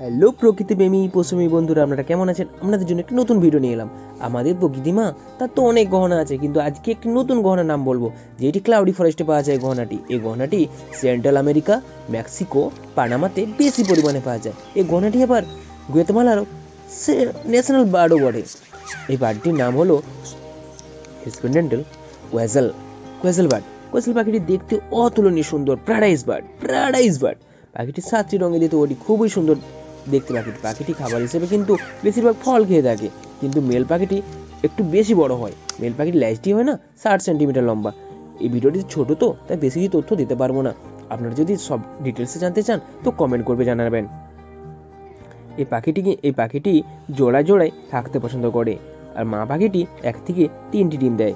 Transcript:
Hello প্রকৃতিপ্রেমী পশুপ্রেমী বন্ধুরা, আপনারা কেমন আছেন? আপনাদের জন্য একটি নতুন ভিডিও নিয়ে এলাম। আমাদের প্রকৃতি মা, তার তো অনেক গহনা আছে, কিন্তু আজকে একটি নতুন গহনার নাম বলবো, যেটি ক্লাউডি ফরেস্টে পাওয়া যায়। এই গহনাটি সেন্ট্রাল আমেরিকা, মেক্সিকো, পানামাতে বেশি পরিমাণে পাওয়া যায়। এই গহনাটি আবার গুয়াতেমালারও ন্যাশনাল বার্ডও বটে। এই বার্ডটির নাম হলো হিসপেন্ডেন্টাল কোয়েজাল বার্ড। কোয়েজাল পাখিটি দেখতে অতুলনীয় সুন্দর, প্যারাডাইস বার্ড। পাখিটি 7টি রঙে দিতে ওটি খুবই সুন্দর দেখতে। পাখিটি খাবার হিসেবে কিন্তু বেশিরভাগ ফল খেয়ে থাকে, কিন্তু মেল পাখিটি একটু বেশি বড় হয়। মেল পাখির ল্যাজটি হয় না 60 সেন্টিমিটার লম্বা। এই ভিডিওটি ছোট তো, তাই বেশি কিছু তথ্য দিতে পারবো না। আপনারা যদি সব ডিটেলসে জানতে চান তো কমেন্ট করবে জানাবেন। এই পাখিটি জোড়ায় থাকতে পছন্দ করে, আর মা পাখিটি 1 থেকে 3টি ডিম দেয়।